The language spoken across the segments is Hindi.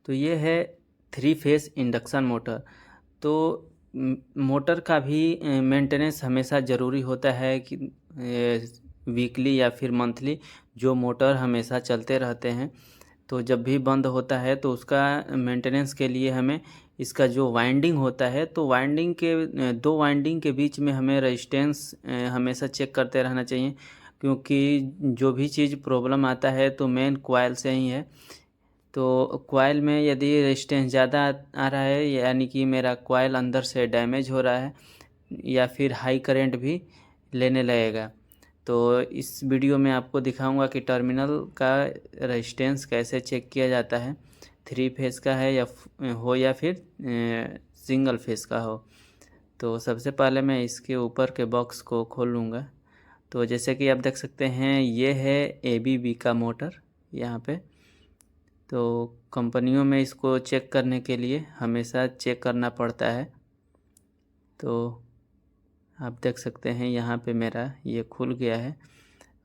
तो ये है 3 फेस इंडक्शन मोटर। तो मोटर का भी मेंटेनेंस हमेशा ज़रूरी होता है कि वीकली या फिर मंथली जो मोटर हमेशा चलते रहते हैं, तो जब भी बंद होता है तो उसका मेंटेनेंस के लिए हमें इसका जो वाइंडिंग होता है, तो वाइंडिंग के 2 वाइंडिंग के बीच में हमें रेजिस्टेंस हमेशा चेक करते रहना चाहिए, क्योंकि जो भी चीज़ प्रॉब्लम आता है तो मेन कॉइल से ही है। तो कॉइल में यदि रेजिस्टेंस ज़्यादा आ रहा है, यानी कि मेरा कॉइल अंदर से डैमेज हो रहा है या फिर हाई करंट भी लेने लगेगा। तो इस वीडियो में आपको दिखाऊंगा कि टर्मिनल का रेजिस्टेंस कैसे चेक किया जाता है, 3 फेस का है या फिर सिंगल फेस का हो। तो सबसे पहले मैं इसके ऊपर के बॉक्स को खोल लूँगा। तो जैसे कि आप देख सकते हैं, ये है ABB का मोटर यहाँ पे। तो कंपनियों में इसको चेक करने के लिए हमेशा चेक करना पड़ता है। तो आप देख सकते हैं यहाँ पे मेरा ये खुल गया है।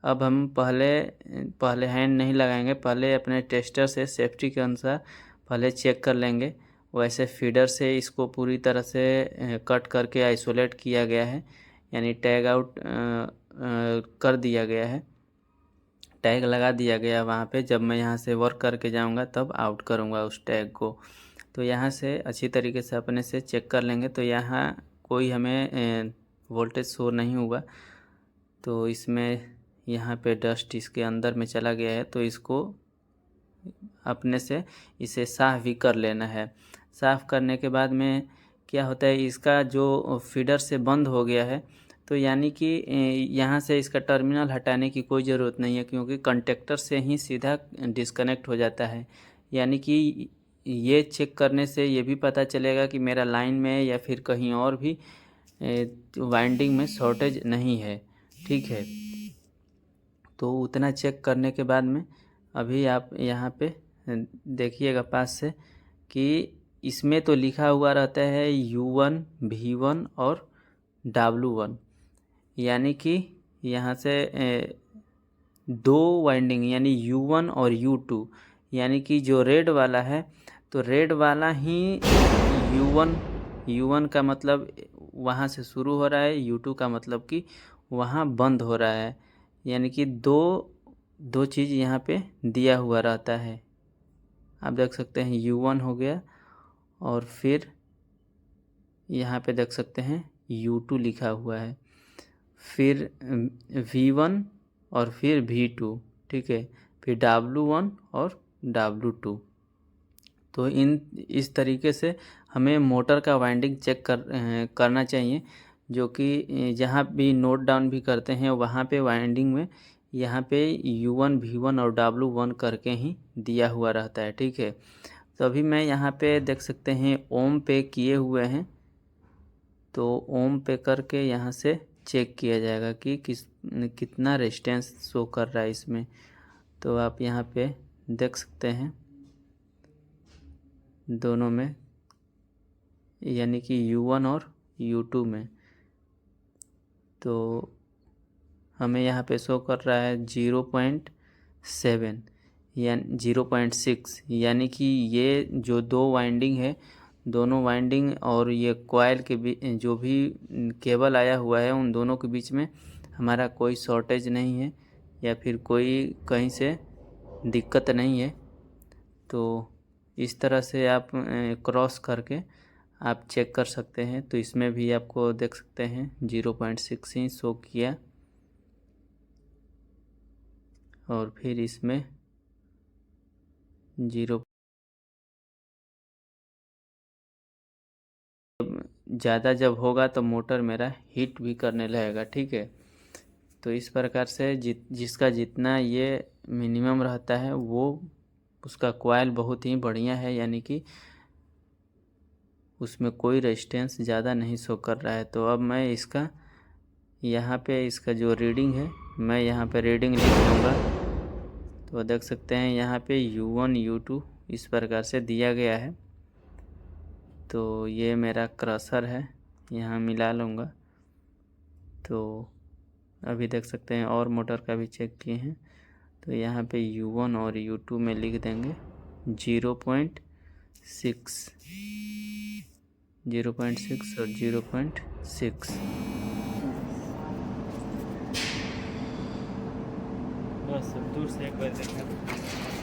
अब हम पहले हैंड नहीं लगाएंगे, पहले अपने टेस्टर से सेफ्टी के अनुसार पहले चेक कर लेंगे। वैसे फीडर से इसको पूरी तरह से कट करके आइसोलेट किया गया है, यानी टैग आउट कर दिया गया है, टैग लगा दिया गया वहाँ पे। जब मैं यहाँ से वर्क करके जाऊँगा तब आउट करूँगा उस टैग को। तो यहाँ से अच्छी तरीके से अपने से चेक कर लेंगे। तो यहाँ कोई हमें वोल्टेज शो नहीं हुआ। तो इसमें यहाँ पे डस्ट इसके अंदर में चला गया है, तो इसको अपने से इसे साफ़ भी कर लेना है। साफ़ करने के बाद में क्या होता है, इसका जो फीडर से बंद हो गया है, तो यानी कि यहाँ से इसका टर्मिनल हटाने की कोई ज़रूरत नहीं है, क्योंकि कंटेक्टर से ही सीधा डिस्कनेक्ट हो जाता है। यानी कि ये चेक करने से ये भी पता चलेगा कि मेरा लाइन में या फिर कहीं और भी वाइंडिंग में शॉर्टेज नहीं है। ठीक है, तो उतना चेक करने के बाद में अभी आप यहाँ पे देखिएगा पास से कि इसमें तो लिखा हुआ रहता है U1, V1 और W1, यानी कि यहाँ से 2 वाइंडिंग यानी U1 और U2, यानी कि जो रेड वाला है तो रेड वाला ही U1 का मतलब वहाँ से शुरू हो रहा है, U2 का मतलब कि वहाँ बंद हो रहा है। यानी कि दो चीज़ यहाँ पे दिया हुआ रहता है। आप देख सकते हैं U1 हो गया, और फिर यहाँ पे देख सकते हैं U2 लिखा हुआ है, फिर V1 और फिर V2। ठीक है, फिर W1 और W2। तो इस तरीके से हमें मोटर का वाइंडिंग चेक करना चाहिए, जो कि जहाँ भी नोट डाउन भी करते हैं वहाँ पे वाइंडिंग में यहाँ पे U1, V1 और W1 करके ही दिया हुआ रहता है। ठीक है, तो अभी मैं यहाँ पे देख सकते हैं ओम पे किए हुए हैं, तो ओम पे करके यहाँ से चेक किया जाएगा कि कितना रेजिस्टेंस शो कर रहा है इसमें। तो आप यहाँ पे देख सकते हैं दोनों में, यानी कि U1 और U2 में। तो हमें यहाँ पे शो कर रहा है 0.7 या 0.6, यानी कि ये जो 2 वाइंडिंग है, दोनों वाइंडिंग और ये कॉइल के जो भी केबल आया हुआ है उन दोनों के बीच में हमारा कोई शॉर्टेज नहीं है या फिर कोई कहीं से दिक्कत नहीं है। तो इस तरह से आप क्रॉस करके आप चेक कर सकते हैं। तो इसमें भी आपको देख सकते हैं 0.6 ही शो किया, और फिर इसमें 0 ज़्यादा जब होगा तो मोटर मेरा हीट भी करने लगेगा। ठीक है, तो इस प्रकार से जिसका जितना ये मिनिमम रहता है वो उसका कॉइल बहुत ही बढ़िया है, यानी कि उसमें कोई रेजिस्टेंस ज़्यादा नहीं शो कर रहा है। तो अब मैं इसका यहाँ पे इसका जो रीडिंग है मैं यहाँ पे रीडिंग लिख दूँगा। तो देख सकते हैं यहाँ पे U1, U2 इस प्रकार से दिया गया है। तो ये मेरा क्रशर है, यहाँ मिला लूँगा। तो अभी देख सकते हैं और मोटर का भी चेक किए हैं, तो यहाँ पे U1 और U2 में लिख देंगे 0.7 6, 0.6 और 0.6। बस दूर से एक बार देखा।